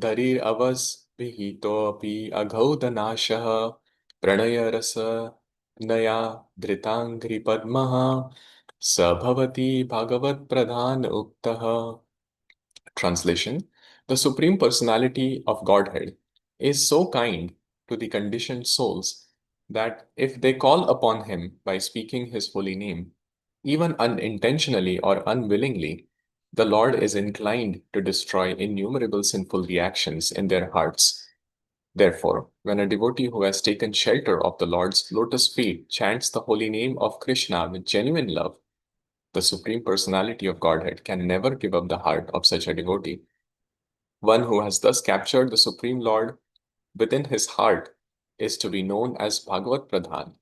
धरीर अवस विहितोऽपि अघौदनाशः प्रणयरस नया धृताङ्घ्रिपद्मः स भवति भागवत उक्तः. Translation: The Supreme Personality of Godhead is so kind to the conditioned souls that if they call upon Him by speaking His holy name, even unintentionally or unwillingly, the Lord is inclined to destroy innumerable sinful reactions in their hearts. Therefore, when a devotee who has taken shelter of the Lord's lotus feet chants the holy name of Krishna with genuine love, the Supreme Personality of Godhead can never give up the heart of such a devotee. One who has thus captured the Supreme Lord within his heart is to be known as Bhagavat Pradhan,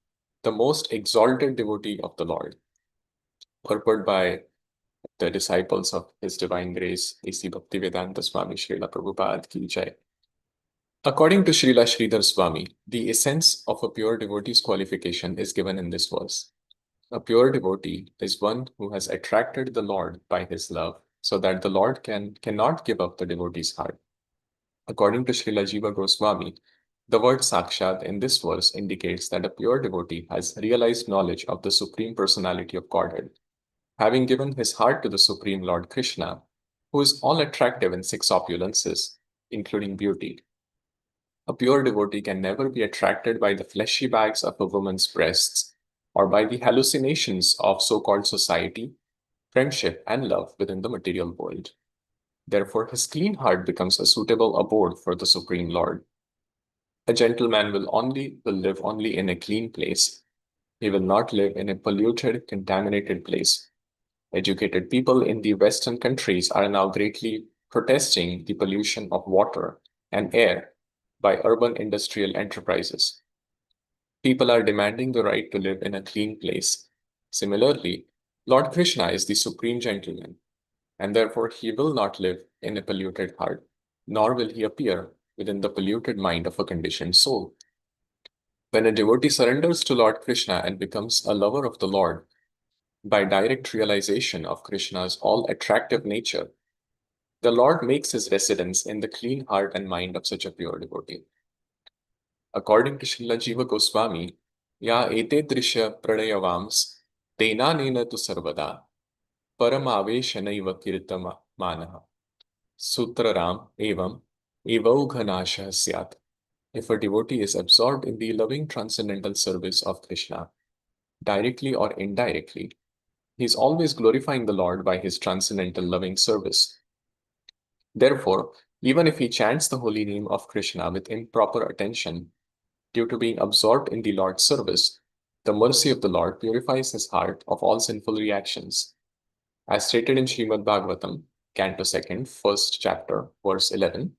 the most exalted devotee of the Lord. Purport by the disciples of His Divine Grace, A.C. Bhaktivedanta Swami Srila Prabhupada Ki Jai. According to Srila Sridhar Swami, the essence of a pure devotee's qualification is given in this verse. A pure devotee is one who has attracted the Lord by his love, so that the Lord cannot give up the devotee's heart. According to Srila Jiva Goswami, the word Sakshat in this verse indicates that a pure devotee has realized knowledge of the Supreme Personality of Godhead, having given his heart to the Supreme Lord Krishna, who is all attractive in six opulences, including beauty. A pure devotee can never be attracted by the fleshy bags of a woman's breasts or by the hallucinations of so-called society, friendship, and love within the material world. Therefore, his clean heart becomes a suitable abode for the Supreme Lord. A gentleman will live only in a clean place. He will not live in a polluted, contaminated place. Educated people in the Western countries are now greatly protesting the pollution of water and air by urban industrial enterprises. People are demanding the right to live in a clean place. Similarly, Lord Krishna is the supreme gentleman, and therefore he will not live in a polluted heart, nor will he appear within the polluted mind of a conditioned soul. When a devotee surrenders to Lord Krishna and becomes a lover of the Lord, by direct realization of Krishna's all-attractive nature, the Lord makes his residence in the clean heart and mind of such a pure devotee. According to Srila Jiva Goswami, Ya ete drisya pranayavams tenanena tu sarvada paramaveshanaiva kirtama manaha sutraram evam evaughanashah syat. If a devotee is absorbed in the loving transcendental service of Krishna, directly or indirectly, he is always glorifying the Lord by his transcendental loving service. Therefore, even if he chants the holy name of Krishna with improper attention, due to being absorbed in the Lord's service, the mercy of the Lord purifies his heart of all sinful reactions. As stated in Srimad Bhagavatam, Canto 2nd, 1st chapter, verse 11,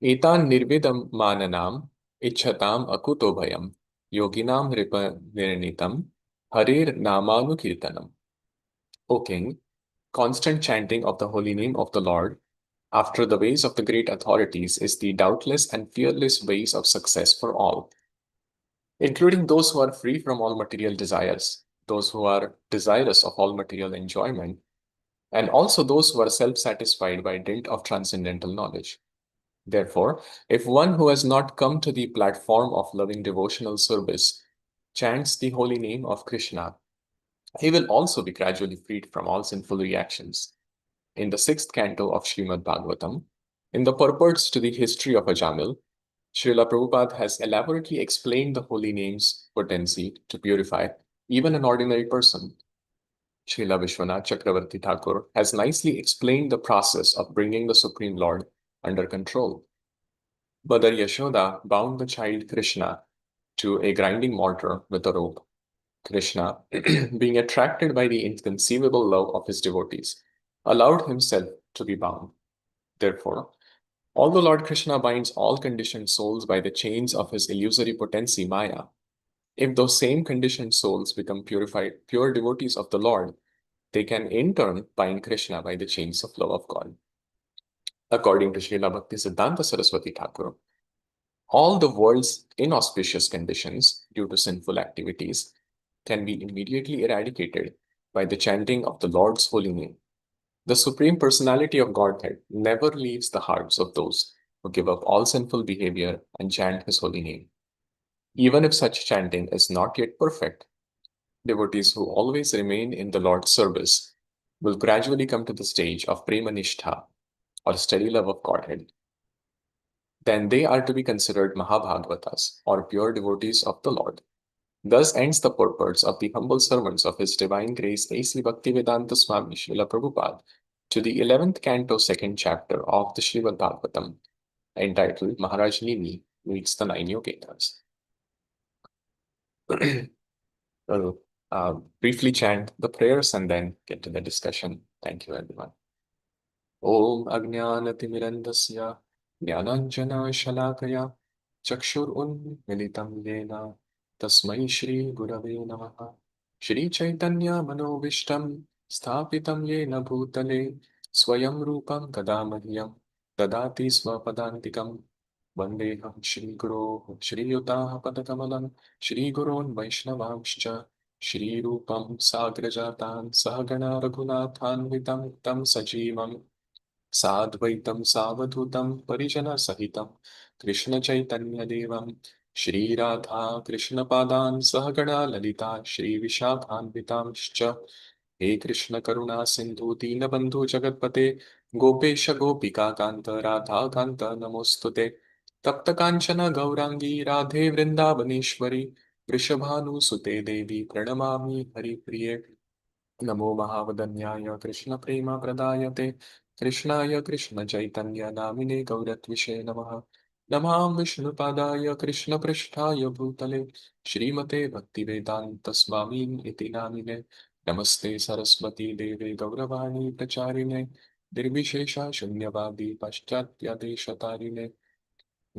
Etan nirvidam mananam ichhatam akuto bhayam yoginam ripa nirnitam harir namanu kirtanam. O King, constant chanting of the holy name of the Lord after the ways of the great authorities is the doubtless and fearless ways of success for all, including those who are free from all material desires, those who are desirous of all material enjoyment, and also those who are self-satisfied by dint of transcendental knowledge. Therefore, if one who has not come to the platform of loving devotional service chants the holy name of Krishna, he will also be gradually freed from all sinful reactions. In the sixth canto of Srimad Bhagavatam, in the purports to the history of Ajamil, Srila Prabhupada has elaborately explained the holy name's potency to purify even an ordinary person. Srila Vishwanath Chakravarti Thakur has nicely explained the process of bringing the Supreme Lord under control. Mother Yashoda bound the child Krishna to a grinding mortar with a rope. Krishna, being attracted by the inconceivable love of his devotees, allowed himself to be bound. Therefore, although Lord Krishna binds all conditioned souls by the chains of his illusory potency Maya, if those same conditioned souls become purified, pure devotees of the Lord, they can in turn bind Krishna by the chains of love of God. According to Srila Bhakti Siddhanta Saraswati Thakur, all the world's inauspicious conditions due to sinful activities can be immediately eradicated by the chanting of the Lord's holy name. The Supreme Personality of Godhead never leaves the hearts of those who give up all sinful behavior and chant his holy name. Even if such chanting is not yet perfect, devotees who always remain in the Lord's service will gradually come to the stage of Premanistha, or steady love of Godhead. Then they are to be considered Mahabhagavatas, or pure devotees of the Lord. Thus ends the purport of the humble servants of His Divine Grace A. Sri Bhaktivedanta Swami Srila Prabhupada to the 11th canto, 2nd chapter of the Srimad Bhagavatam, entitled Maharaj Nini Meets the Nine Yoginas. We'll briefly chant the prayers and then get to the discussion. Thank you, everyone. Om Ajnanatimirandasya Jnananjana Shalakaya Chakshurunmilitam Yena Tasmai Shri Gurave Namaha Shri Chaitanya Manovishtam Sthapitam Yena Bhutale Swayam Rupam Kadamahyam Dadati Swapadantikam Vandeham Shri Guru Shri Yutaha Padakamalam Shri Gurun Vaishnavamscha Shri Rupam Sagrajatan Sahagana Raghunathanvitam Tam Sajivam साद्वैतं सावधूतं परिजनसहितं कृष्णचैतन्यदेवं Shri Radha कृष्णपादान् सहगणा Lalita श्रीविशाखान्वितांश्च हे कृष्णकरुणा सिन्धु दीनबन्धु जगत्पते गोपेश गोपिकान्त राधाकान्त नमोऽस्तुते तप्तकाञ्चन गौराङ्गी राधे वृन्दावनेश्वरी वृषभानुसुते देवी प्रणमामि हरिप्रिये नमो महावदन्याय कृष्णप्रेमप्रदायते कृष्णाय कृष्णचैतन्य नामिने गौरत्विषे नमः नमां विष्णुपादाय कृष्णपृष्ठाय भूतले श्रीमते भक्तिवेदान्तस्वामिन् इति नामिने नमस्ते सरस्वती देवे गौरवाणी प्रचारिणे निर्विशेषा शून्यवादी पाश्चात्यदेशतारिणे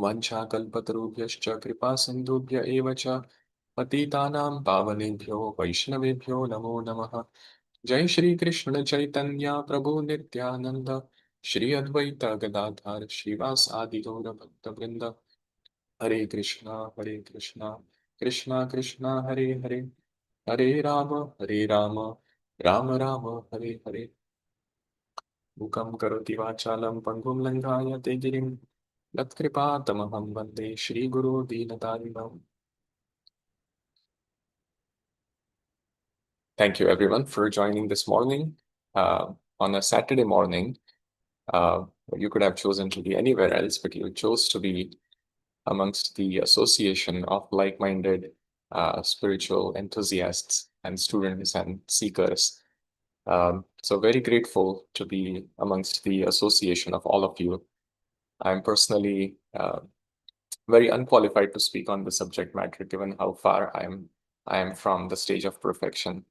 वाञ्छाकल्पतरुभ्यश्च कृपासिन्धुभ्य एव च पतितानां पावनेभ्यो वैष्णवेभ्यो नमो नमः जय श्री कृष्ण चैतन्य प्रभु नित्यानंद श्री अद्वैत गदाधर श्रीवास आदि गौर भक्त वृंद हरे कृष्णा कृष्णा कृष्णा हरे हरे हरे राम राम राम हरे हरे मुखं करोति वाचालं पङ्गुं लङ्घायते गिरिं यत्कृपातमहं वन्दे श्रीगुरो दीनतारिणम्. Thank you, everyone, for joining this morning. On a Saturday morning, you could have chosen to be anywhere else, but you chose to be amongst the association of like-minded spiritual enthusiasts and students and seekers. So very grateful to be amongst the association of all of you. I'm personally very unqualified to speak on the subject matter, given how far I am from the stage of perfection.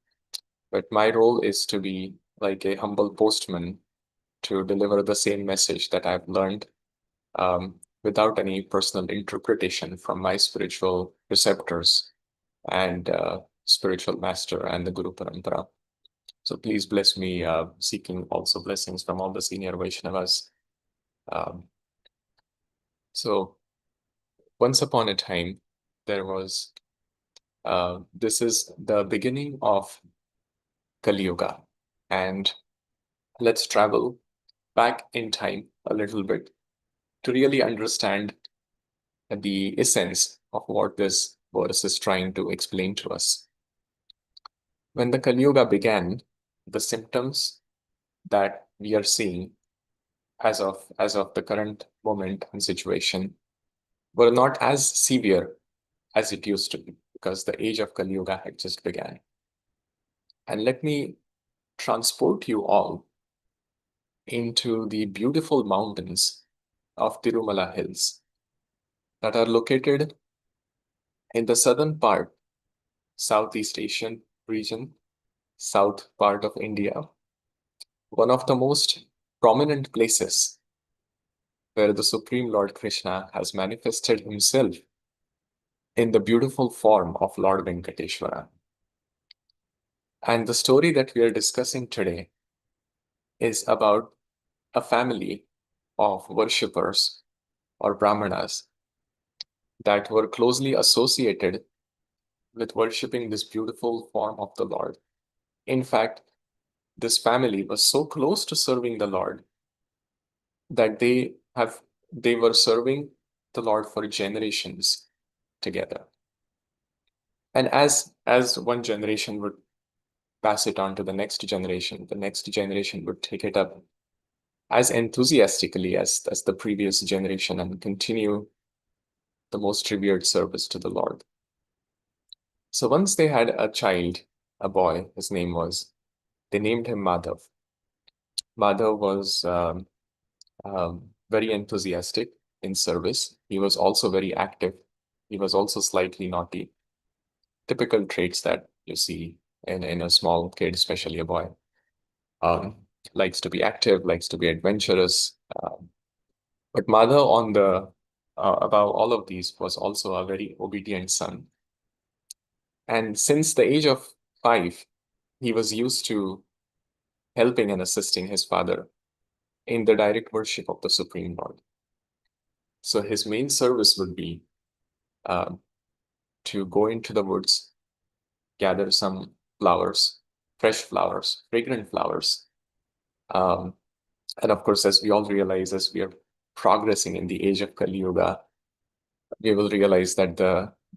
But my role is to be like a humble postman to deliver the same message that I've learned without any personal interpretation from my spiritual receptors and spiritual master and the Guru Parampara. So please bless me, seeking also blessings from all the senior Vaishnavas. So once upon a time, there was, this is the beginning of Kali Yuga. And let's travel back in time a little bit to really understand the essence of what this verse is trying to explain to us. When the Kali Yuga began, the symptoms that we are seeing as of the current moment and situation were not as severe as it used to be, because the age of Kali Yuga had just began. And let me transport you all into the beautiful mountains of Tirumala Hills that are located in the southern part, Southeast Asian region, south part of India, one of the most prominent places where the Supreme Lord Krishna has manifested himself in the beautiful form of Lord Venkateshwara. And the story that we are discussing today is about a family of worshippers or brahmanas that were closely associated with worshipping this beautiful form of the Lord. In fact, this family was so close to serving the Lord that they have they were serving the Lord for generations together. And as one generation would pass it on to the next generation would take it up as enthusiastically as the previous generation and continue the most revered service to the Lord. So once they had a child, a boy, they named him Madhav. Madhav was very enthusiastic in service. He was also very active. He was also slightly naughty. Typical traits that you see in a small kid, especially a boy. Um, Likes to be active, likes to be adventurous. But Madhav, above all of these, was also a very obedient son. And since the age of 5, he was used to helping and assisting his father in the direct worship of the Supreme Lord. So his main service would be uh, to go into the woods, gather some flowers, fresh flowers, fragrant flowers. Um, and of course, as we all realize, as we are progressing in the age of Kali Yuga, we will realize that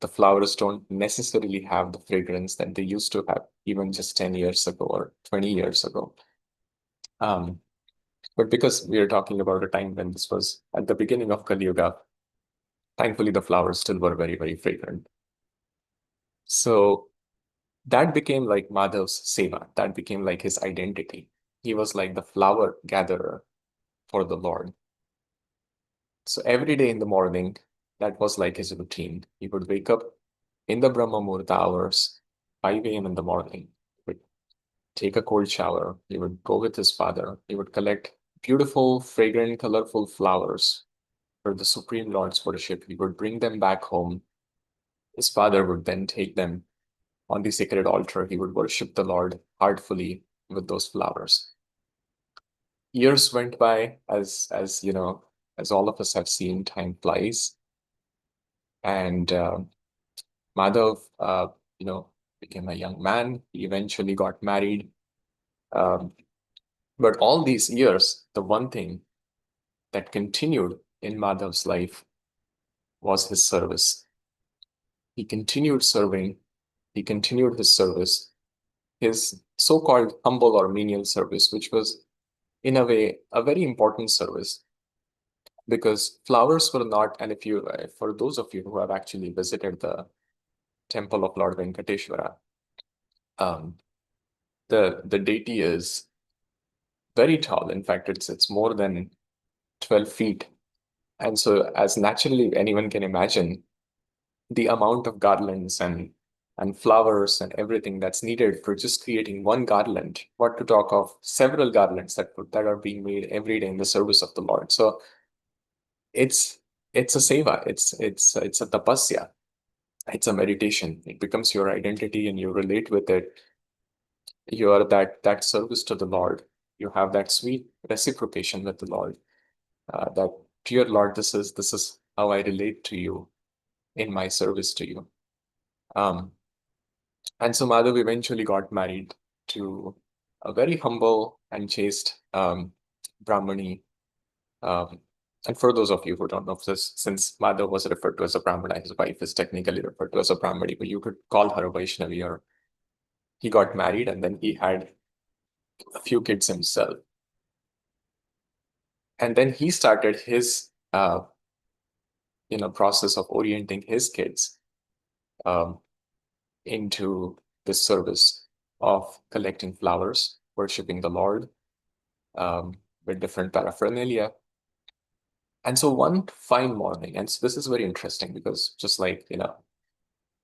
the flowers don't necessarily have the fragrance that they used to have even just 10 years ago or 20 years ago. Um, but because we are talking about a time when this was at the beginning of Kali Yuga, thankfully the flowers still were very, very fragrant. So that became like Madhav's seva. That became like his identity. He was like the flower gatherer for the Lord. So every day in the morning, that was like his routine. He would wake up in the Brahma Muhurta hours, 5 a.m. in the morning, would take a cold shower. He would go with his father. He would collect beautiful, fragrant, colorful flowers for the Supreme Lord's worship. He would bring them back home. His father would then take them on the sacred altar. He would worship the Lord heartfully with those flowers. Years went by, as you know, as all of us have seen, time flies. And Madhav, became a young man. He eventually got married. Um, but all these years, the one thing that continued in Madhav's life was his service. He continued serving. He continued his service, his so-called humble or menial service, which was, in a way, a very important service because flowers were not, and if you, for those of you who have actually visited the temple of Lord Venkateshwara, um, the deity is very tall. In fact, it's more than 12 feet. And so, as naturally anyone can imagine, the amount of garlands and flowers and everything that's needed for just creating one garland, what to talk of several garlands that are being made every day in the service of the Lord. So it's it's a seva, it's a tapasya, it's a meditation. It becomes your identity and you relate with it. You are that service to the Lord. You have that sweet reciprocation with the Lord. That dear Lord, this is how I relate to you in my service to you. Um, and so Madhav eventually got married to a very humble and chaste Brahmani. Um, and for those of you who don't know this, since Madhav was referred to as a Brahmana, his wife is technically referred to as a Brahmani, but you could call her a Vaishnavi. Or he got married and then he had a few kids himself. And then he started his process of orienting his kids um, into this service of collecting flowers, worshiping the Lord um, with different paraphernalia. And so one fine morning, and so this is very interesting because just like,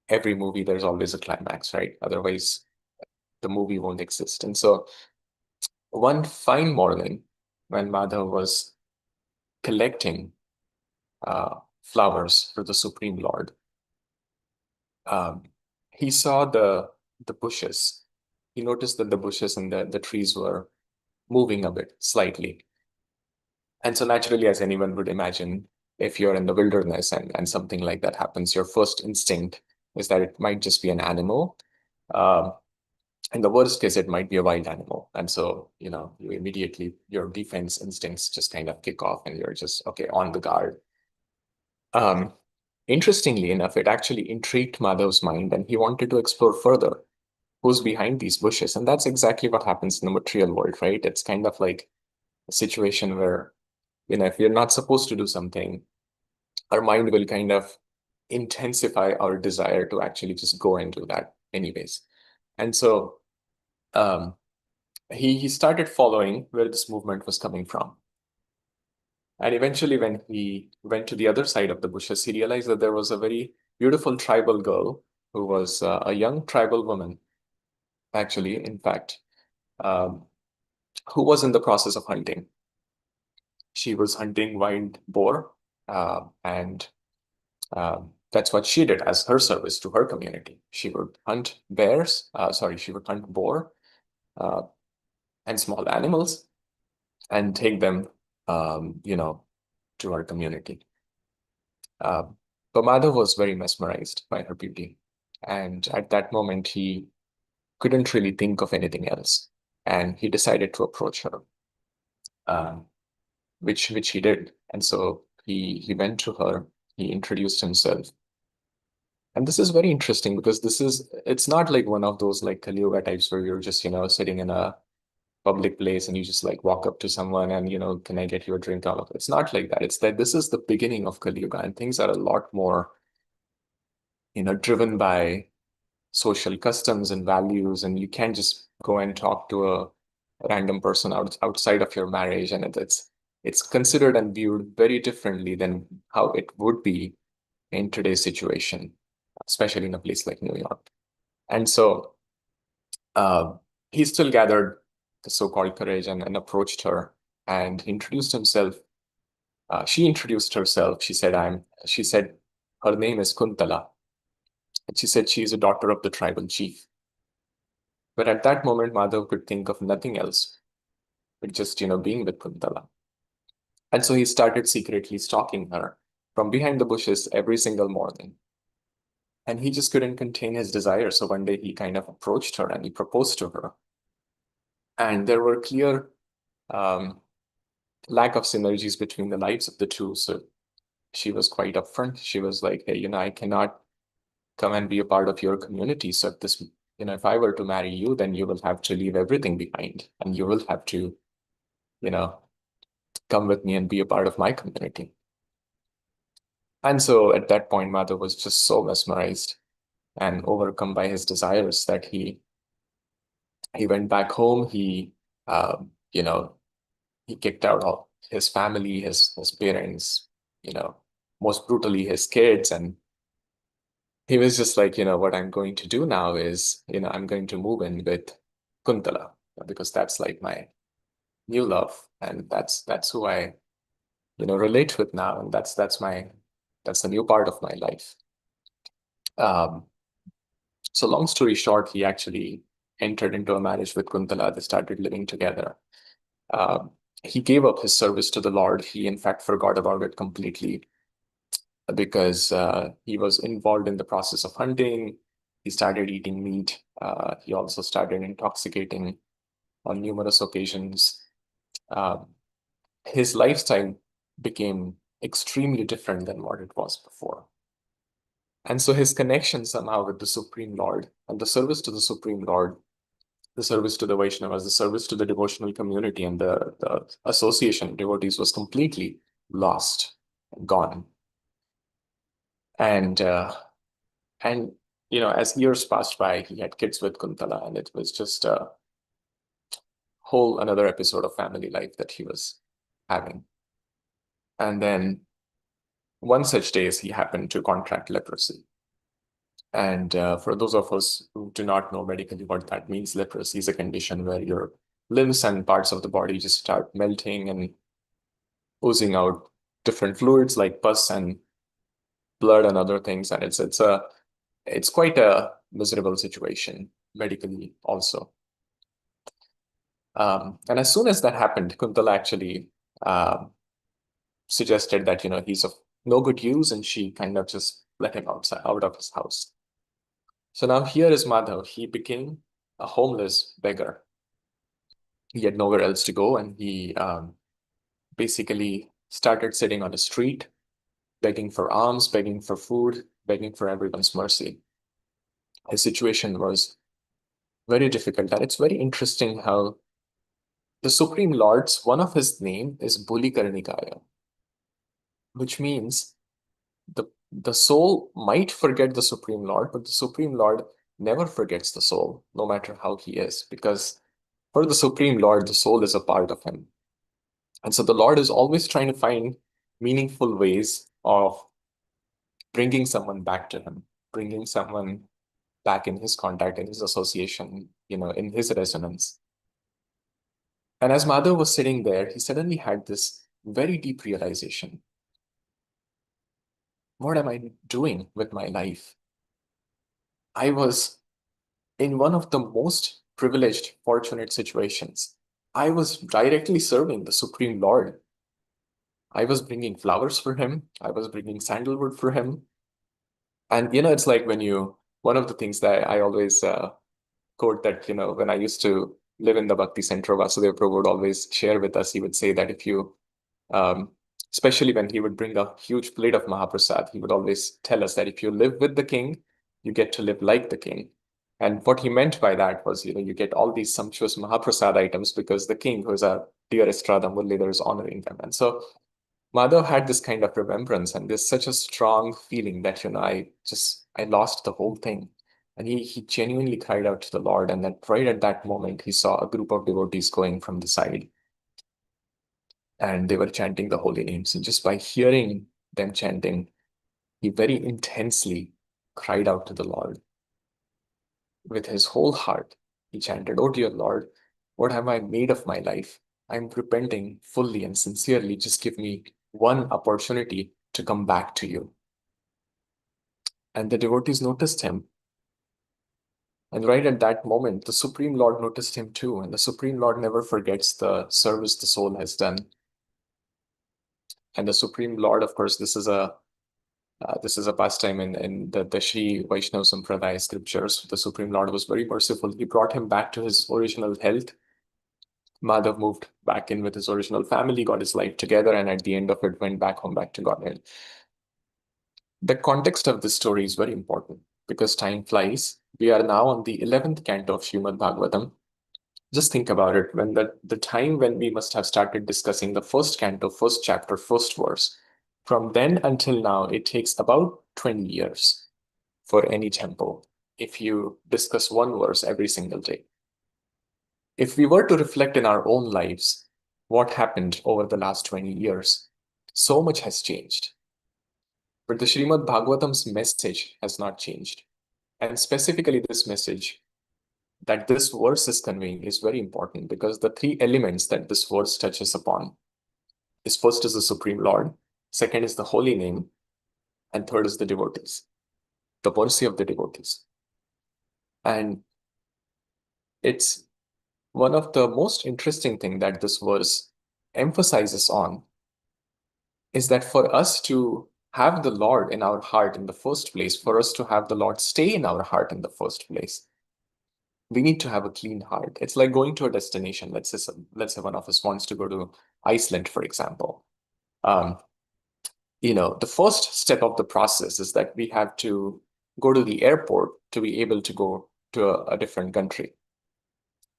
every movie, there's always a climax, right? Otherwise, the movie won't exist. And so one fine morning, when Madhav was collecting flowers for the Supreme Lord, um, he saw the bushes. He noticed that the bushes and the trees were moving a bit slightly. And so naturally, as anyone would imagine, if you're in the wilderness and something like that happens, your first instinct is that it might just be an animal. Um, In the worst case, it might be a wild animal. And so, you immediately, your defense instincts just kind of kick off and you're just, okay, on the guard. Um, Interestingly enough, it actually intrigued Madhav's mind and he wanted to explore further who's behind these bushes. And that's exactly what happens in the material world, right? It's kind of like a situation where, if you're not supposed to do something, our mind will kind of intensify our desire to actually just go and do that anyways. And so um, he started following where this movement was coming from. And eventually, when he went to the other side of the bushes, he realized that there was a very beautiful tribal girl who was a young tribal woman, actually, in fact, um, who was in the process of hunting. She was hunting wild boar, and that's what she did as her service to her community. She would hunt she would hunt boar uh, and small animals and take them, to our community. Uh, but Madhav was very mesmerized by her beauty. And at that moment, he couldn't really think of anything else. And he decided to approach her, um, which he did. And so he went to her, he introduced himself. And this is very interesting because it's not like one of those like Kali Yuga types where you're just, sitting in a public place and you just like walk up to someone and, can I get you a drink? All of it. It's not like that. It's that this is the beginning of Kali Yuga and things are a lot more, driven by social customs and values. And you can't just go and talk to a random person outside of your marriage. And it's considered and viewed very differently than how it would be in today's situation, especially in a place like New York. And so uh, he still gathered the so-called courage and approached her and introduced himself. She introduced herself. She said her name is Kuntala. And she said she is a daughter of the tribal chief. But at that moment, Madhav could think of nothing else but just, being with Kuntala. And so he started secretly stalking her from behind the bushes every single morning. And he just couldn't contain his desire. So one day he kind of approached her and he proposed to her. And there were clear um, lack of synergies between the lives of the two. So she was quite upfront. She was like, hey, I cannot come and be a part of your community. So if I were to marry you, then you will have to leave everything behind and you will have to, you know, come with me and be a part of my community. And so at that point, Madhav was just so mesmerized and overcome by his desires that he went back home. You know, he kicked out all his family, his parents, you know, most brutally his kids. And he was just like, what I'm going to do now is, I'm going to move in with Kuntala because that's like my new love. And that's who I, relate with now. And that's the new part of my life. Um, so long story short, he actually entered into a marriage with Kuntala. They started living together. Um, he gave up his service to the Lord. He, in fact, forgot about it completely because he was involved in the process of hunting. He started eating meat. He also started intoxicating on numerous occasions. Um, his lifestyle became extremely different than what it was before. And so his connection somehow with the Supreme Lord and the service to the Supreme Lord, the service to the Vaishnavas, the service to the devotional community, and the association of devotees was completely lost, gone. And and as years passed by, he had kids with Kuntala, and it was just a whole another episode of family life that he was having. And then one such day, he happened to contract leprosy. And for those of us who do not know medically what that means, leprosy is a condition where your limbs and parts of the body just start melting and oozing out different fluids like pus and blood and other things. And it's quite a miserable situation medically also. And as soon as that happened, Kuntala actually uh, suggested that he's of no good use, and she kind of just let him out of his house. So now here is Madhav. He became a homeless beggar. He had nowhere else to go, and he basically started sitting on the street, begging for alms, begging for food, begging for everyone's mercy. His situation was very difficult, and it's very interesting how the Supreme Lord's one of his name is Buli Karnikaya, which means the soul might forget the Supreme Lord, but the Supreme Lord never forgets the soul, no matter how he is, because for the Supreme Lord, the soul is a part of him. And so the Lord is always trying to find meaningful ways of bringing someone back to him, bringing someone back in his contact, in his association, in his resonance. And as Madhav was sitting there, he suddenly had this very deep realization. What am I doing with my life? I was in one of the most privileged, fortunate situations. I was directly serving the Supreme Lord. I was bringing flowers for him. I was bringing sandalwood for him. And, it's like one of the things that I always quote that, when I used to live in the Bhakti Center, Vasudev Prabhu would always share with us. He would say that if you, um, especially when he would bring a huge plate of Mahaprasad, he would always tell us that if you live with the king, you get to live like the king. And what he meant by that was, you get all these sumptuous Mahaprasad items because the king, who is our dearest Radha Muralidhar, is honoring them. And so Madhav had this kind of remembrance and there's such a strong feeling that, I lost the whole thing. And he genuinely cried out to the Lord. And then right at that moment, he saw a group of devotees going from the side and they were chanting the holy names. And just by hearing them chanting, he very intensely cried out to the Lord with his whole heart. He chanted, "Oh dear Lord, what have I made of my life? I'm repenting fully and sincerely. Just give me one opportunity to come back to you." And the devotees noticed him. And right at that moment, the Supreme Lord noticed him too. And the Supreme Lord never forgets the service the soul has done. And the Supreme Lord, of course, this is a pastime in the Sri Vaishnava Sampradaya scriptures. The Supreme Lord was very merciful. He brought him back to his original health. Madhav moved back in with his original family, got his life together, and at the end of it, went back home, back to Godhead. The context of this story is very important because time flies. We are now on the 11th canto of Srimad Bhagavatam. Just think about it. When the time when we must have started discussing the first canto, first chapter, first verse, from then until now, it takes about 20 years for any temple if you discuss one verse every single day. If we were to reflect in our own lives, what happened over the last 20 years? So much has changed. But the Srimad Bhagavatam's message has not changed. And specifically, this message that this verse is conveying is very important because the three elements that this verse touches upon is first is the Supreme Lord, second is the holy name, and third is the devotees, the mercy of the devotees. And it's one of the most interesting thing that this verse emphasizes on is that for us to have the Lord in our heart in the first place, for us to have the Lord stay in our heart in the first place, we need to have a clean heart. It's like going to a destination. Let's say one of us wants to go to Iceland, for example. Um, the first step of the process is that we have to go to the airport to be able to go to a different country.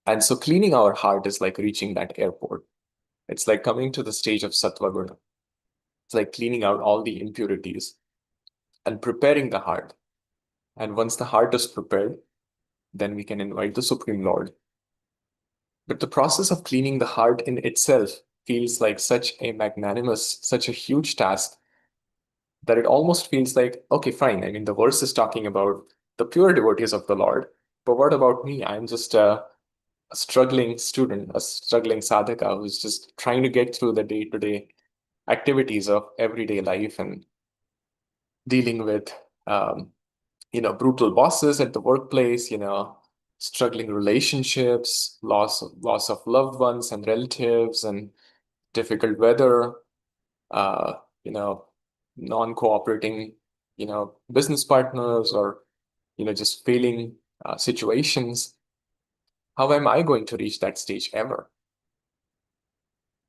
And so cleaning our heart is like reaching that airport. It's like coming to the stage of Sattva Guna. It's like cleaning out all the impurities and preparing the heart. And once the heart is prepared, then we can invite the Supreme Lord. But the process of cleaning the heart in itself feels like such a magnanimous, such a huge task that it almost feels like, okay, fine. I mean, the verse is talking about the pure devotees of the Lord. But what about me? I'm just a struggling student, a struggling sadhaka who's just trying to get through the day-to-day activities of everyday life and dealing with brutal bosses at the workplace, struggling relationships, loss of loved ones and relatives, and difficult weather, uh, you know, non-cooperating, business partners, or just failing situations. How am I going to reach that stage ever?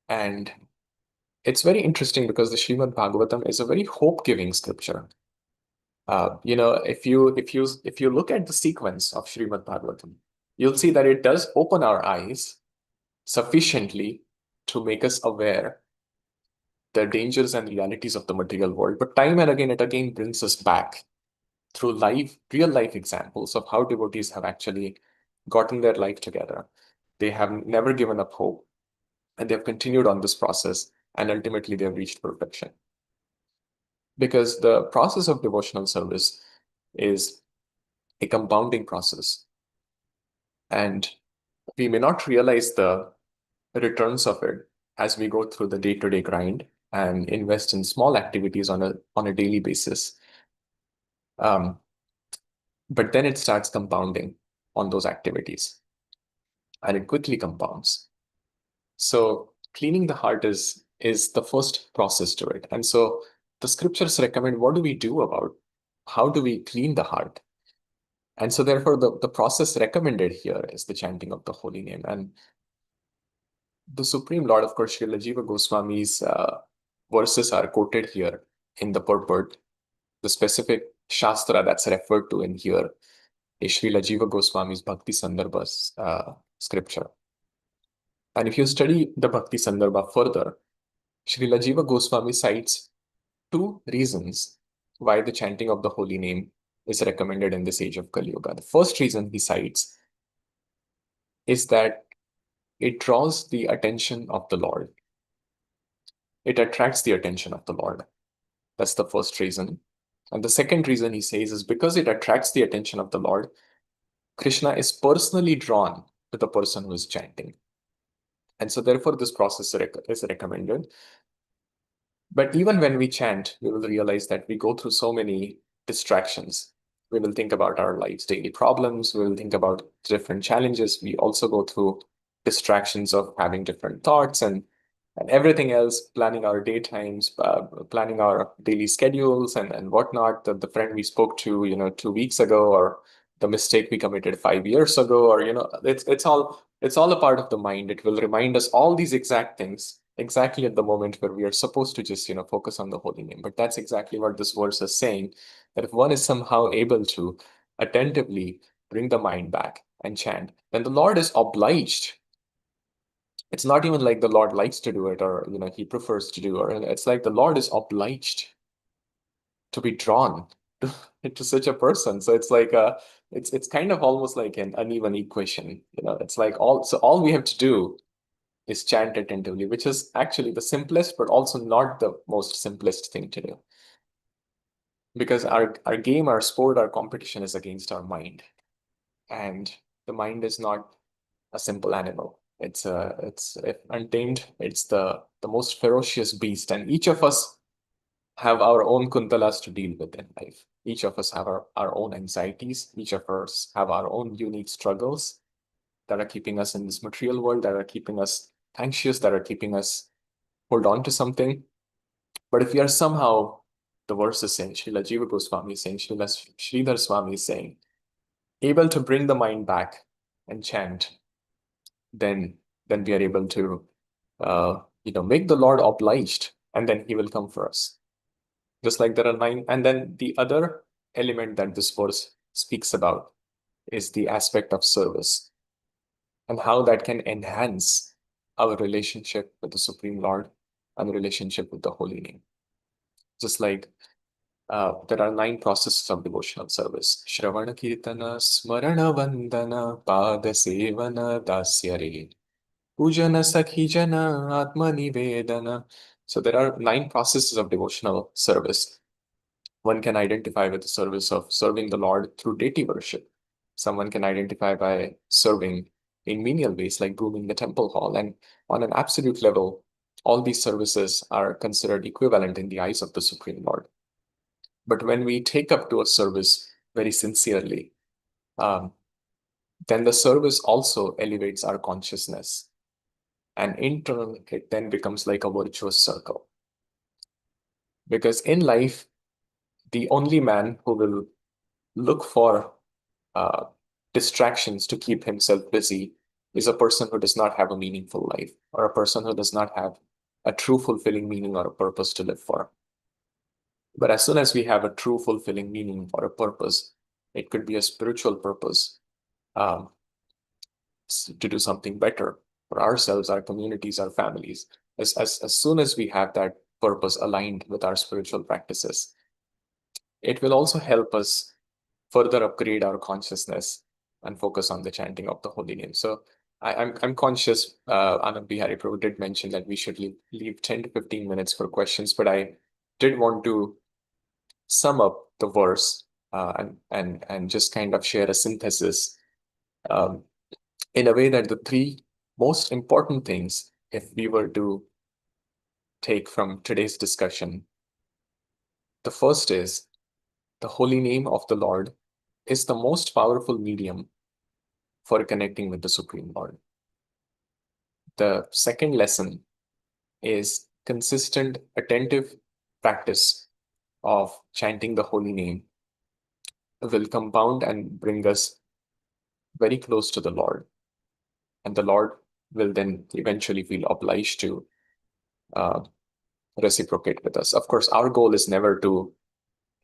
And it's very interesting because the Srimad Bhagavatam is a very hope-giving scripture. If you look at the sequence of Srimad Bhagavatam, you'll see that it does open our eyes sufficiently to make us aware the dangers and realities of the material world. But time and again, it again brings us back through real life examples of how devotees have actually gotten their life together. They have never given up hope, and they've continued on this process, and ultimately they've reached perfection. Because the process of devotional service is a compounding process, and we may not realize the returns of it as we go through the day-to-day grind and invest in small activities on a daily basis. Um, but then it starts compounding on those activities, and it quickly compounds. So cleaning the heart is the first process to it. And so the scriptures recommend, what do we do about how do we clean the heart? And so therefore the process recommended here is the chanting of the holy name. And the Supreme Lord, of course, Srila Jiva Goswami's verses are quoted here in the purport. The specific Shastra that's referred to in here is Srila Jiva Goswami's Bhakti Sandarbha's scripture. And if you study the Bhakti Sandarbha further, Srila Jiva Goswami cites two reasons why the chanting of the holy name is recommended in this age of Kali Yuga. The first reason he cites is that it draws the attention of the Lord. It attracts the attention of the Lord. That's the first reason. And the second reason he says is because it attracts the attention of the Lord, Krishna is personally drawn to the person who is chanting. And so therefore this process is recommended. But even when we chant, we will realize that we go through so many distractions. We will think about our life's daily problems. We will think about different challenges. We also go through distractions of having different thoughts and everything else, planning our daytimes, planning our daily schedules and whatnot. The friend we spoke to, 2 weeks ago, or the mistake we committed 5 years ago, or it's all a part of the mind. It will remind us all these exact things exactly at the moment where we are supposed to just focus on the holy name. But that's exactly what this verse is saying, that if one is somehow able to attentively bring the mind back and chant, then the Lord is obliged. It's not even like the Lord likes to do it, or he prefers to do, or it's like the Lord is obliged to be drawn to such a person. So it's like it's kind of almost like an uneven equation. It's like all we have to do is chant attentively, which is actually the simplest, but also not the most simplest thing to do. Because our game, our sport, our competition is against our mind. And the mind is not a simple animal. It's if untamed, it's the most ferocious beast. And each of us have our own kuntalas to deal with in life. Each of us have our own anxieties. Each of us have our own unique struggles that are keeping us in this material world, that are keeping us anxious, that are keeping us hold on to something. But if we are somehow, the verse is saying, Srila Jiva Goswami is saying, Srila Sridhar Swami is saying, able to bring the mind back and chant, then we are able to make the Lord obliged, and then he will come for us. Just like there are 9. And then the other element that this verse speaks about is the aspect of service and how that can enhance our relationship with the Supreme Lord and relationship with the Holy Name. Just like there are 9 processes of devotional service. Shravana Kirtana, Smarana Vandana, Pada Sevana, Dasyare, Pujana Sakhijana, Atma Nivedana. So there are 9 processes of devotional service. One can identify with the service of serving the Lord through deity worship. Someone can identify by serving in menial ways like brooming the temple hall. And on an absolute level, all these services are considered equivalent in the eyes of the Supreme Lord. But when we take up to a service very sincerely, then the service also elevates our consciousness. And in turn, it then becomes like a virtuous circle. Because in life, the only man who will look for distractions to keep himself busy is a person who does not have a meaningful life, or a person who does not have a true fulfilling meaning or a purpose to live for. But as soon as we have a true fulfilling meaning or a purpose, it could be a spiritual purpose, um, to do something better for ourselves, our communities, our families. As soon as we have that purpose aligned with our spiritual practices, it will also help us further upgrade our consciousness and focus on the chanting of the holy name. So I'm conscious, Anand Bihari Prabhu did mention that we should leave 10 to 15 minutes for questions, but I did want to sum up the verse, and just kind of share a synthesis, um, in a way that the three most important things, if we were to take from today's discussion, the first is the holy name of the Lord is the most powerful medium for connecting with the Supreme Lord. The second lesson is consistent, attentive practice of chanting the holy name will compound and bring us very close to the Lord. And the Lord will then eventually feel obliged to uh, reciprocate with us. Of course, our goal is never to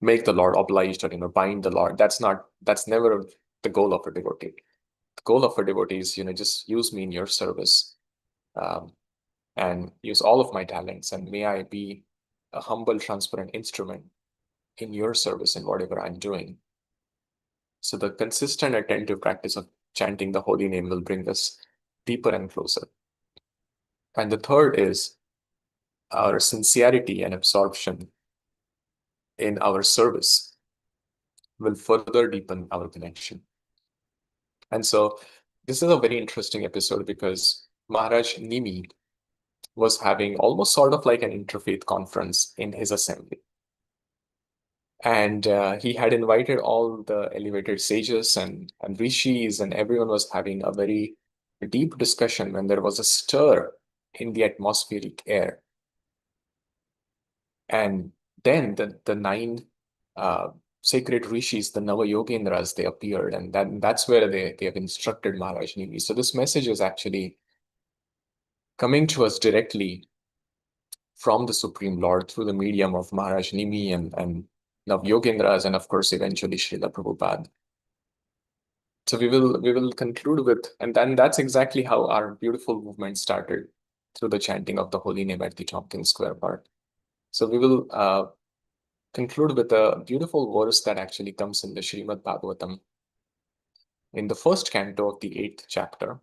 make the Lord obliged or bind the Lord. That's never the goal of a devotee. The goal of a devotee is just use me in your service, um, and use all of my talents, and may I be a humble, transparent instrument in your service in whatever I'm doing. So the consistent, attentive practice of chanting the holy name will bring us deeper and closer. And the third is our sincerity and absorption in our service will further deepen our connection. And so this is a very interesting episode because Maharaj Nimi was having almost sort of like an interfaith conference in his assembly. And he had invited all the elevated sages and rishis, and everyone was having a very deep discussion when there was a stir in the atmospheric air. And then the nine sacred rishis, the Nava Yogendras, they appeared, and that's where they have instructed Maharaj Nimi. So this message is actually coming to us directly from the Supreme Lord through the medium of Maharaj Nimi and Nav Yogendras, and of course eventually Srila Prabhupada. So we will conclude with, and then that's exactly how our beautiful movement started, through the chanting of the holy name at the Tompkins Square Park. So we will conclude with a beautiful verse that actually comes in the Srimad Bhagavatam in the first canto of the 8th chapter,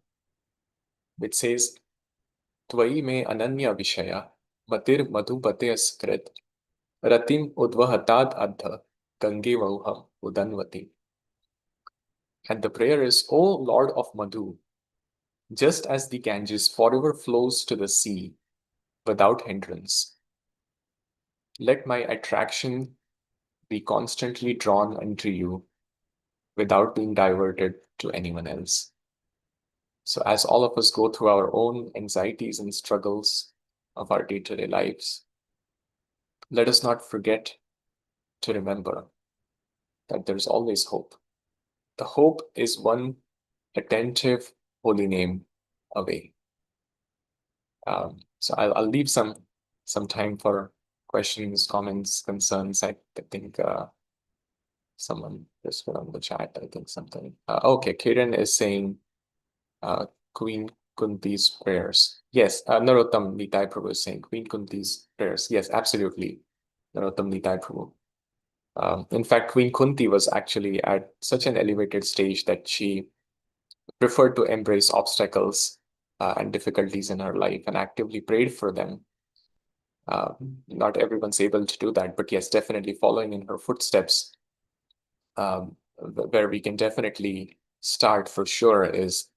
which says, Tvai me ananya vishaya matir madhupate skrit ratim udvahatad adha gange vauham udanvati. And the prayer is, O Lord of Madhu, just as the Ganges forever flows to the sea without hindrance, let my attraction be constantly drawn unto you without being diverted to anyone else. So as all of us go through our own anxieties and struggles of our day-to-day lives, let us not forget to remember that there's always hope. The hope is one attentive holy name away. So I'll leave some time for questions, comments, concerns. I think someone just put on the chat, I think something. Okay, Kiran is saying Queen Kunti's prayers. Yes, Narottam Nitai Prabhu is saying Queen Kunti's prayers. Yes, absolutely, Narottam Nitai Prabhu. In fact, Queen Kunti was actually at such an elevated stage that she preferred to embrace obstacles and difficulties in her life and actively prayed for them. Not everyone's able to do that, but yes, definitely following in her footsteps, where we can definitely start for sure is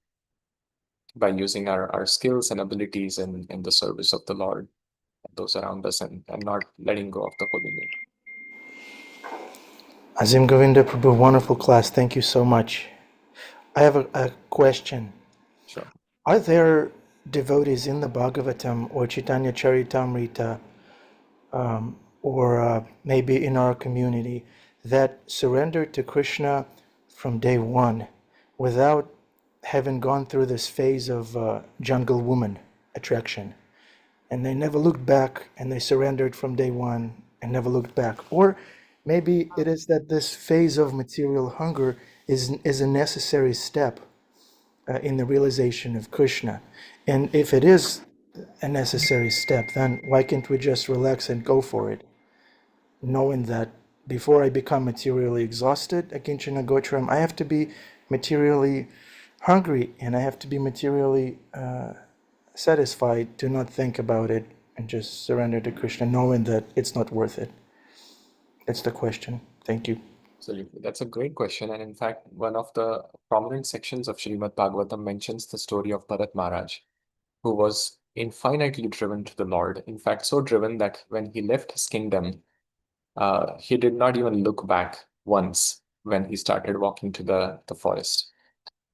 by using our skills and abilities in the service of the Lord, those around us, and not letting go of the holy name. Asim Govind Prabhu, wonderful class. Thank you so much. I have a question. Sure. Are there devotees in the Bhagavatam or Chaitanya Charitamrita, or maybe in our community, that surrendered to Krishna from day one without having gone through this phase of jungle woman attraction. And they never looked back, and they surrendered from day one and never looked back. Or maybe it is that this phase of material hunger is a necessary step in the realization of Krishna. And if it is a necessary step, then why can't we just relax and go for it, knowing that before I become materially exhausted, Akinchana Gotram, I have to be materially hungry, and I have to be materially satisfied to not think about it and just surrender to Krishna, knowing that it's not worth it. That's the question. Thank you. Absolutely. That's a great question. And in fact, one of the prominent sections of Srimad Bhagavatam mentions the story of Bharat Maharaj, who was infinitely driven to the Lord. In fact, so driven that when he left his kingdom, he did not even look back once when he started walking to the forest.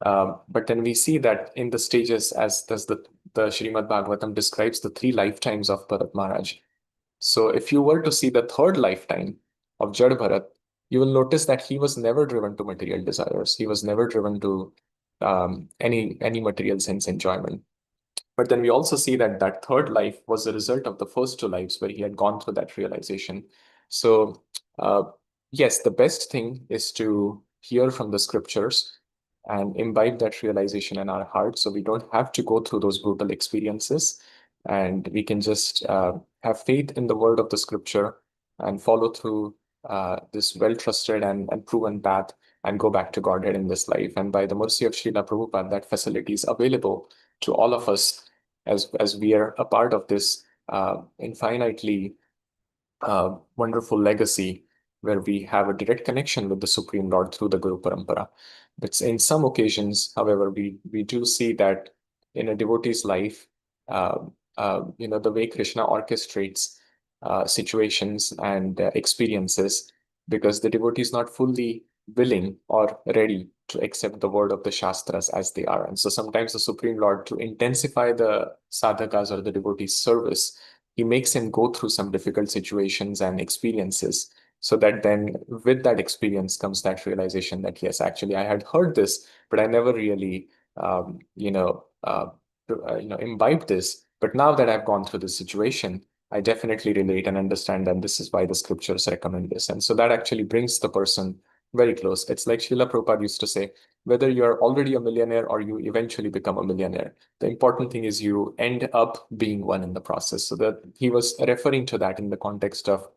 But then we see that in the stages, as does the Srimad Bhagavatam describes the three lifetimes of Bharat Maharaj. So if you were to see the third lifetime of Jad Bharat, you will notice that he was never driven to material desires. He was never driven to any material sense enjoyment. But then we also see that that third life was a result of the first two lives where he had gone through that realization. So, uh, yes, the best thing is to hear from the scriptures and imbibe that realization in our hearts so we don't have to go through those brutal experiences. And we can just have faith in the word of the scripture and follow through this well trusted and proven path and go back to Godhead in this life. And by the mercy of Srila Prabhupada, that facility is available to all of us as we are a part of this infinitely wonderful legacy where we have a direct connection with the Supreme Lord through the Guru Parampara. But in some occasions, however, we do see that in a devotee's life, uh, the way Krishna orchestrates situations and experiences, because the devotee is not fully willing or ready to accept the word of the Shastras as they are. And so sometimes the Supreme Lord, to intensify the sadhakas or the devotee's service, he makes him go through some difficult situations and experiences so that then with that experience comes that realization that yes, actually I had heard this, but I never really um, you know uh, imbibed this. But now that I've gone through this situation, I definitely relate and understand that this is why the scriptures recommend this. And so that actually brings the person very close. It's like Srila Prabhupada used to say, whether you're already a millionaire or you eventually become a millionaire, the important thing is you end up being one in the process. So that he was referring to that in the context of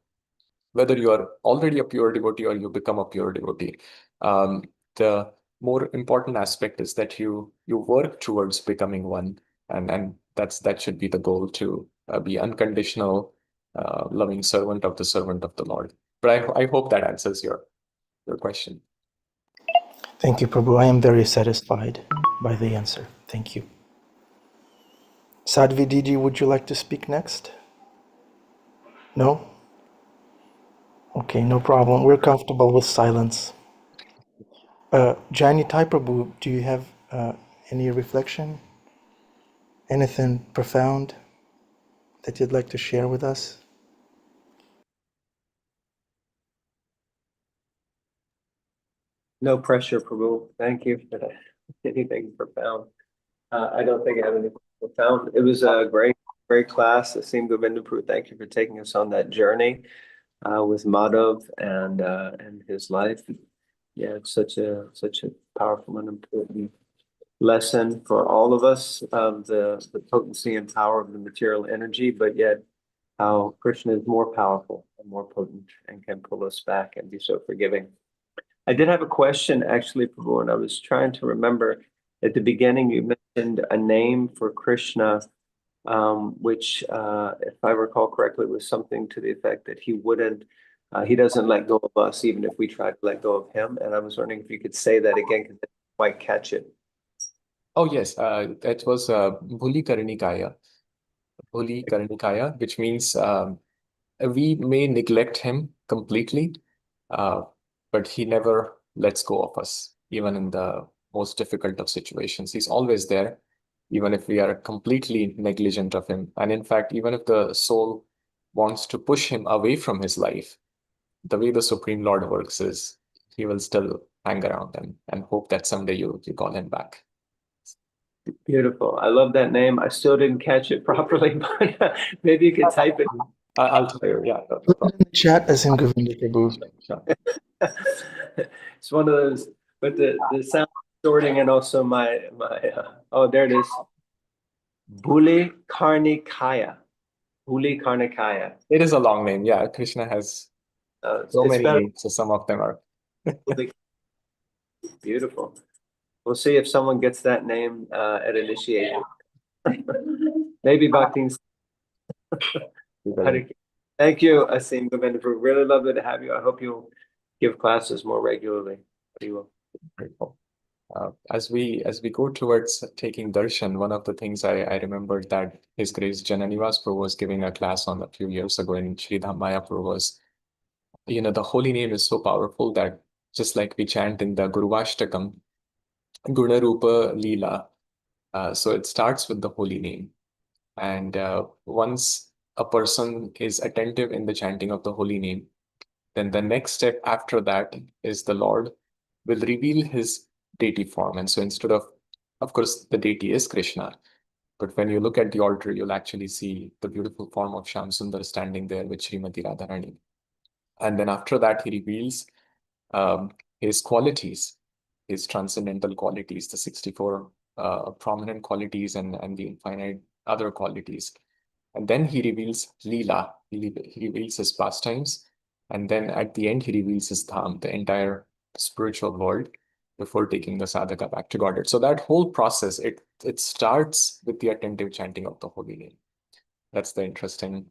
whether you are already a pure devotee or you become a pure devotee. Um, the more important aspect is that you work towards becoming one, and that should be the goal, to be unconditional, loving servant of the Lord. But I hope that answers your question. Thank you, Prabhu. I am very satisfied by the answer. Thank you. Sadhvi Didi, would you like to speak next? No? Okay, no problem. We're comfortable with silence. Jani Tai Prabhu, do you have any reflection? Anything profound that you'd like to share with us? No pressure, Prabhu. Thank you for that. Anything profound? I don't think I have anything profound. It was a great class. Asim Govind, Prabhu. Thank you for taking us on that journey with Madhav and his life. Yeah, it's such a powerful and important lesson for all of us of the potency and power of the material energy, but yet how Krishna is more powerful and more potent and can pull us back and be so forgiving. I did have a question actually, Prabhu, and I was trying to remember at the beginning you mentioned a name for Krishna, which, if I recall correctly, was something to the effect that he doesn't let go of us even if we try to let go of him. And I was wondering if you could say that again because I didn't quite catch it. Oh yes, that was Bhuli Karnikaya, which means we may neglect him completely, uh, but he never lets go of us, even in the most difficult of situations. He's always there, even if we are completely negligent of him. And in fact, even if the soul wants to push him away from his life, the way the Supreme Lord works is he will still hang around and hope that someday you call him back. Beautiful. I love that name. I still didn't catch it properly, but maybe you could type it. I'll tell you, yeah, no Put it in problem. the chat, Asim Govind Prabhu. Sure. It's one of those, but the sound sorting and also oh, there it is. Bhule Karnikaya. Bhule Karnikaya. It is a long name. Yeah, Krishna has so It's many better. names, so some of them are. Beautiful. We'll see if someone gets that name at initiation. Maybe Bhakti. Thank you, Asim Govind. Really lovely to have you. I hope you'll give classes more regularly. You will. Grateful. As we go towards taking darshan, one of the things I remembered that His Grace Jananivas Prabhu was giving a class on a few years ago in Sridham Mayapur was, the holy name is so powerful that just like we chant in the Guruvashtakam, Guna Rupa Leela, so it starts with the holy name. And once a person is attentive in the chanting of the holy name, then the next step after that is the Lord will reveal his deity form. And so instead of course, the deity is Krishna, but when you look at the altar, you'll actually see the beautiful form of Shyam Sundar standing there with Srimati Radharani. And then after that, he reveals his qualities, his transcendental qualities, the 64 prominent qualities and the infinite other qualities. And then he reveals Leela, he reveals his pastimes. And then at the end, he reveals his Dham, the entire spiritual world, before taking the sadhaka back to Godhead. So that whole process, it starts with the attentive chanting of the holy name. That's the interesting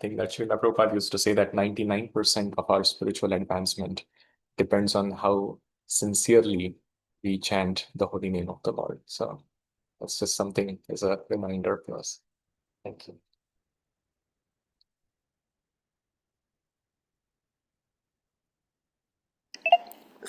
thing that Srila Prabhupada used to say, that 99% of our spiritual advancement depends on how sincerely we chant the holy name of the Lord. So that's just something as a reminder for us. Thank you.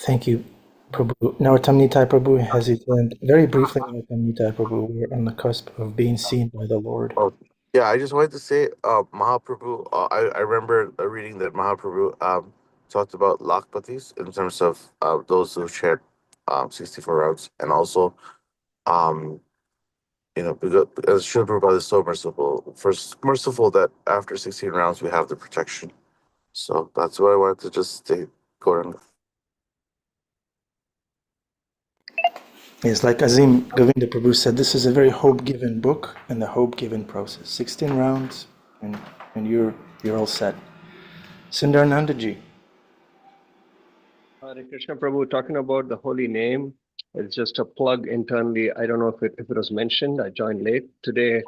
Thank you, Prabhu. Narottam Prabhu has his hand. Very briefly, Narottam Prabhu, we're on the cusp of being seen by the Lord. Oh, yeah, I just wanted to say, Mahaprabhu, I remember reading that Mahaprabhu talked about Lakpatis in terms of those who shared 64 rounds. And also, um, because as Srila Prabhupada is so merciful, first merciful that after 16 rounds we have the protection. So that's what I wanted to just state, Gauranga. Yes, like Azim Govinda Prabhu said, this is a very hope-given book and the hope-given process. 16 rounds, and you're all set. Sundaranandaji. Hare Krishna Prabhu, talking about the holy name, it's just a plug internally. I don't know if it was mentioned. I joined late. Today,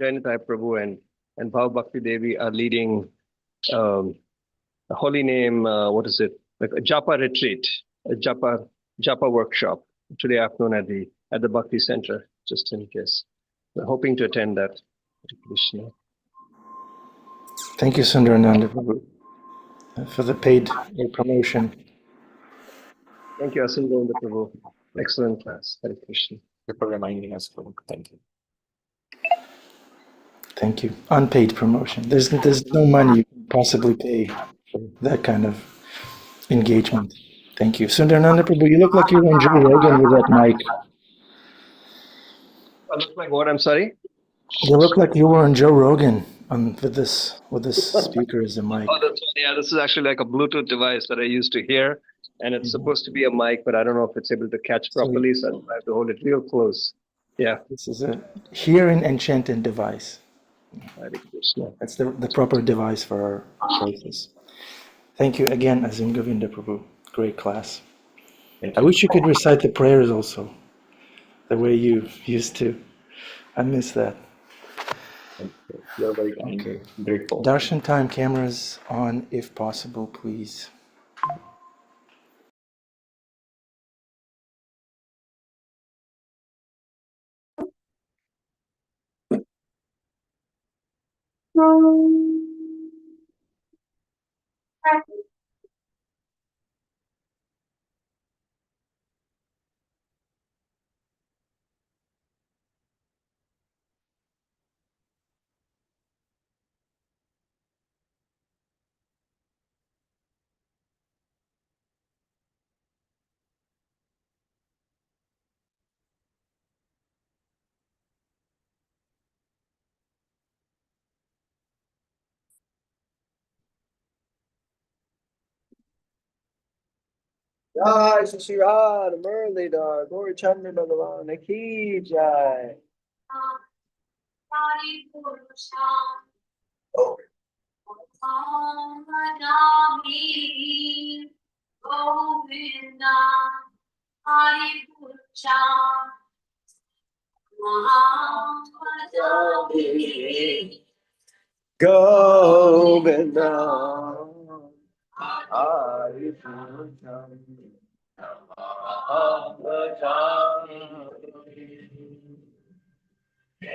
Jayanitai Prabhu and Bhav Bhakti Devi are leading a holy name, what is it? Like a Japa retreat, a Japa workshop today afternoon at the Bhakti Center, just in case. We're hoping to attend that. Hare Krishna. Thank you, Sundarananda Prabhu, for the paid promotion. Thank you, Asim Govind Prabhu. Excellent class. Hare Krishna. For reminding us. Thank you. Thank you. Unpaid promotion. There's no money you can possibly pay for that kind of engagement. Thank you. Sundarananda Prabhu, you look like you were on Joe Rogan with that mic. I look like what? I'm sorry? You look like you were on Joe Rogan with this speaker as a mic. Oh, that's yeah. This is actually like a Bluetooth device that I use to hear, and it's supposed to be a mic, but I don't know if it's able to catch So properly, so I have to hold it real close. Yeah. this is a hearing enchanted device. Hare Krishna. That's the proper device for our process. Thank you again, Azim Govinda Prabhu. Great class. Thank I you. wish you could recite the prayers also, the way you used to. I miss that. Thank you. You're very kind. Okay. Grateful. Darshan time, cameras on if possible, please. Jai Shri Radha Murlidhar Gauri Chandra Bhagavan Ki Jai. Oh. Govinda, Hari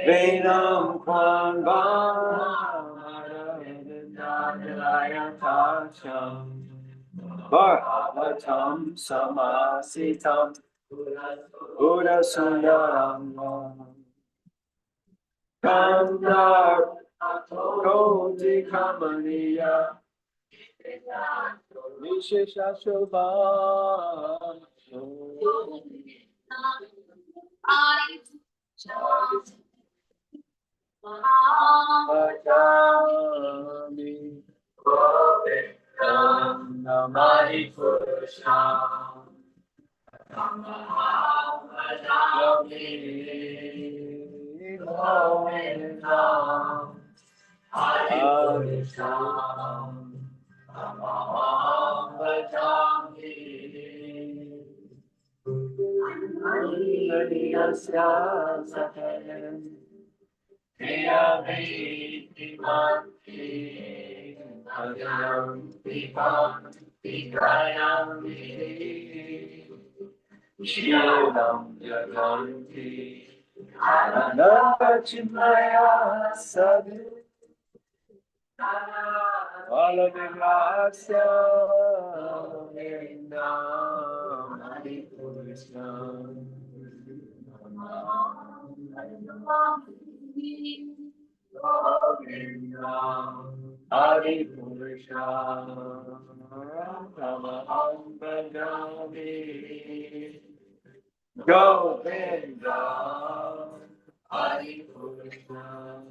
Venam Kwan Bhagavan Bhagavatam Samasitam Buddha Sundaram Kandar Koti Kamaniya Vishesha Shobha Bhajami Namari Purusham Bhajami Govindam Harisham Bhajami Anandiyasya Sakalam Kriya Viti Bhakti Bhagam Vikanti Gayam Shivam Jaganti Ananda Chimaya Sadhu Alavilasya Vindam Adipurusam Adipurusam Namaham Bhagami Govinda Adipurusam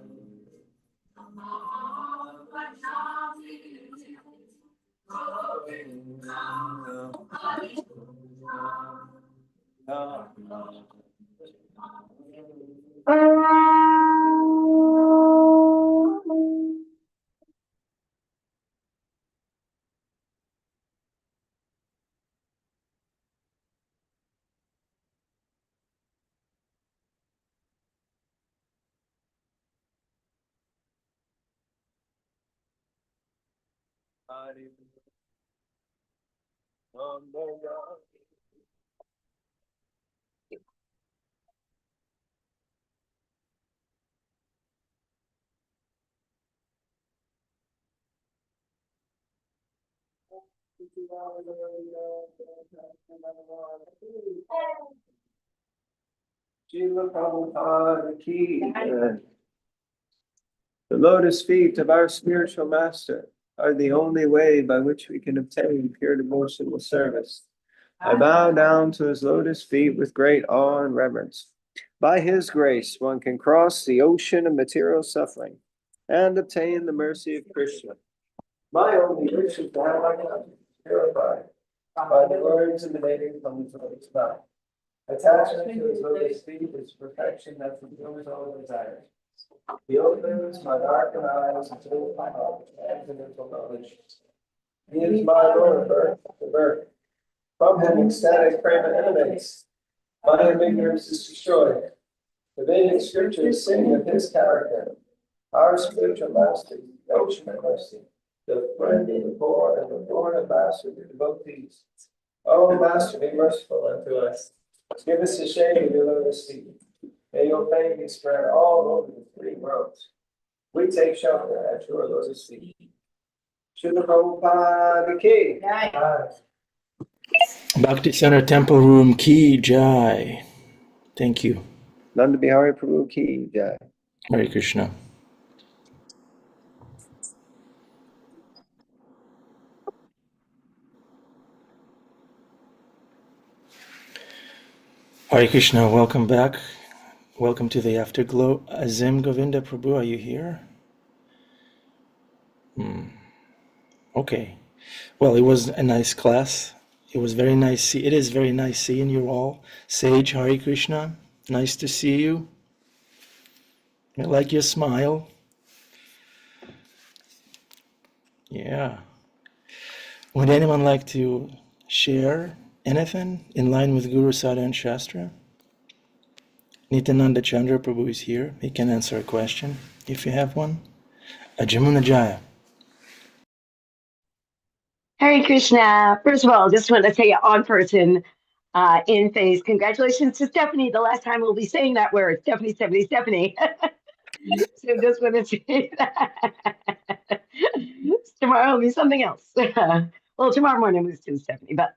Srila Prabhupada ki jai. The lotus feet of our spiritual master are the only way by which we can obtain pure devotional service. I bow down to his lotus feet with great awe and reverence. By his grace, one can cross the ocean of material suffering and obtain the mercy of Krishna. My only wish is to have my conscience purified by the words emanating from his lotus mouth. Attachment to his lotus feet is perfection that fulfills all desires. He opens my darkened eyes and fills my heart with transcendental knowledge. He is my Lord of birth to birth. From him ecstatic prema emanates. My ignorance is destroyed. The Vedic scriptures sing of his character. Our spiritual master, the ocean of mercy, the friend of the poor and the Lord ambassador to devotees. O Master, be merciful unto us. Give us the shade of your lotus feet. May your fame be spread all over the three worlds. We take shelter at your lotus feet. Srila Prabhupada ki. Bhakti Center Temple Room Ki Jai. Thank you. Nanda Bihari Prabhu ki jai. Hare Krishna. Hare Krishna, welcome back. Welcome to the Afterglow. Asim Govinda Prabhu, are you here? Okay. Well, it was a nice class. It was very nice. It is very nice seeing you all. Sage, Hare Krishna. Nice to see you. I like your smile. Yeah. Would anyone like to share anything in line with Guru Sada and Shastra? Nityananda Chandra Prabhu is here. He can answer a question if you have one. Ajamuna Jaya. Hare Krishna. First of all, just want to say on person, in face, congratulations to Stephanie. The last time we'll be saying that word, Stephanie, Stephanie, Stephanie. So just want to say that. Tomorrow will be something else. Well, tomorrow morning was to Stephanie, but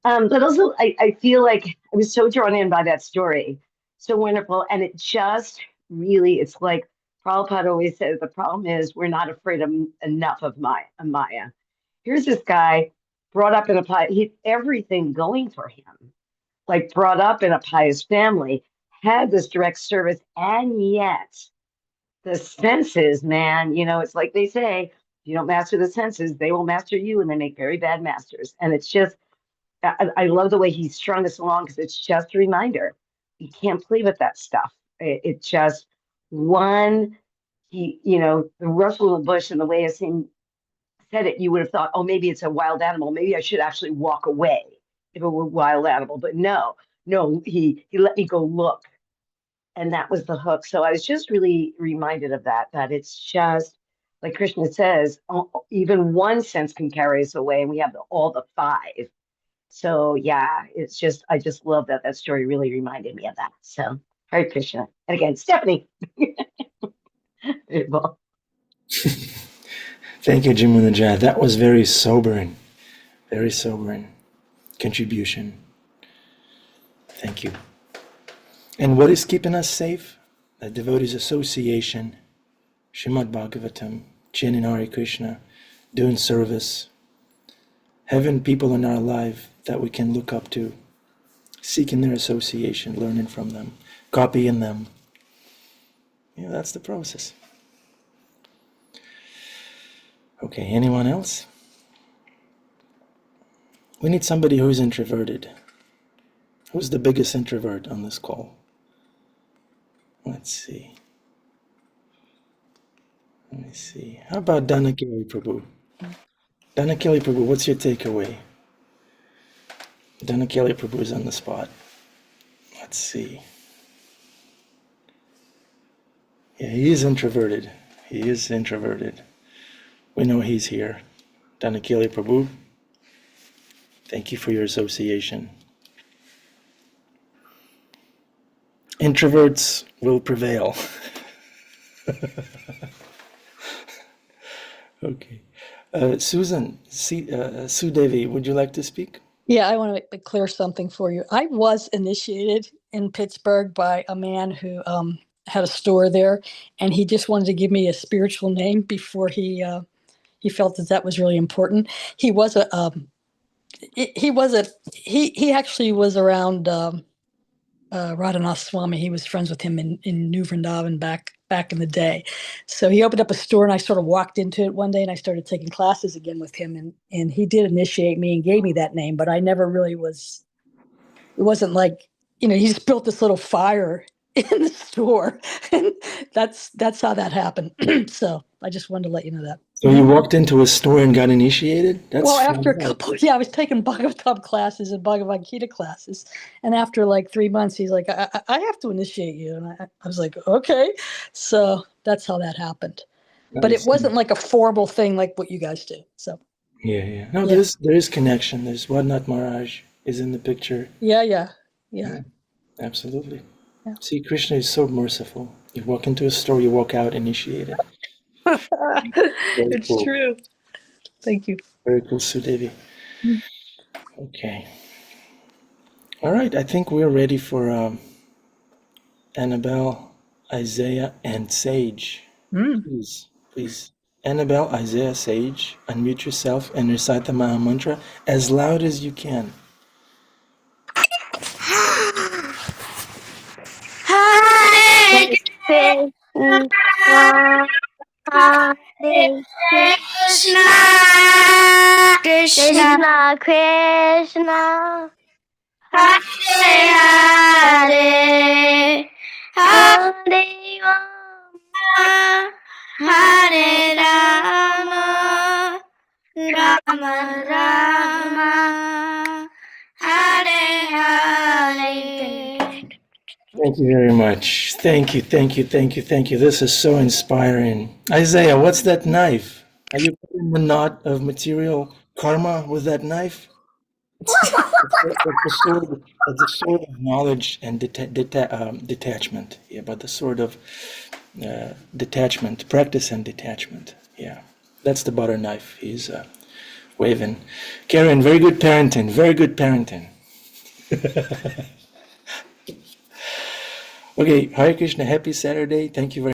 also I feel like I was so drawn in by that story. So wonderful. And it just really, it's like Prabhupada always says, the problem is we're not afraid of enough of Maya. Here's this guy brought up in he everything going for him, like brought up in a pious family, had this direct service, and yet the senses, man, it's like they say, if you don't master the senses, they will master you, and they make very bad masters. And it's just, I love the way he strung us along because it's just a reminder. You can't play with that stuff. It just one, the rustle in the bush and the way Asim said it, you would have thought, oh, maybe it's a wild animal. Maybe I should actually walk away if it were a wild animal. But no, he let me go look. And that was the hook. So I was just really reminded of that it's just like Krishna says, even one sense can carry us away, and we have all the five. So yeah, I just love that story really reminded me of that. So Hare Krishna. And again, Stephanie. Well, Thank you, Jamuna Jaya. That was very sobering contribution. Thank you. And what is keeping us safe? The Devotees Association, Srimad Bhagavatam, chanting Hare Krishna, doing service, having people in our life that we can look up to, seeking their association, learning from them, copying them. That's the process. Okay, anyone else? We need somebody who's introverted. Who's the biggest introvert on this call? Let's see. Let me see. How about Dhanakili Prabhu? Dhanakili Prabhu, what's your takeaway? Dhanakili Prabhu is on the spot. Let's see. Yeah, he is introverted. We know he's here. Dhanakili Prabhu, thank you for your association. Introverts will prevail. Okay. Sue Devi, would you like to speak? Yeah, I want to clear something for you. I was initiated in Pittsburgh by a man who had a store there, and he just wanted to give me a spiritual name before he felt that was really important. He was a he actually was around Radhanath Swami. He was friends with him in New Vrindavan back in the day. So he opened up a store, and I sort of walked into it one day, and I started taking classes again with him, and he did initiate me and gave me that name, but I never really was. It wasn't like, he just built this little fire in the store, and that's how that happened. So I just wanted to let you know that. So you walked into a store and got initiated? Well, after I was taking Bhagavatam classes and Bhagavad Gita classes, and after like 3 months, he's like, I have to initiate you, and I was like, okay. So that's how that happened. But it wasn't like a formal thing like what you guys do. So Yeah. No, there is connection. There's Wadnath Maharaj is in the picture. yeah. Absolutely. Yeah. See, Krishna is so merciful. You walk into a store, you walk out initiated. It's cool. true. Thank you. Very cool, Sudevi. Okay. All right, I think we're ready for Annabelle, Isaiah, and Sage. Please. Annabelle, Isaiah, Sage, unmute yourself and recite the Maha Mantra as loud as you can. Hare Krishna, Krishna, Krishna, Krishna, Hare Hare, Hare Rama, Hare Rama, Rama Rama, Hare Hare. Thank you very much. Thank you, thank you, thank you, thank you. This is so inspiring. Isaiah, what's that knife? Are you cutting the knot of material karma with that knife? It's a sword. It's a sword of knowledge and detachment. Yeah, but the sword of detachment, practice and detachment. Yeah, that's the butter knife he's waving. Karen, very good parenting. Very good parenting. Okay, Hare Krishna. Happy Saturday. Thank you very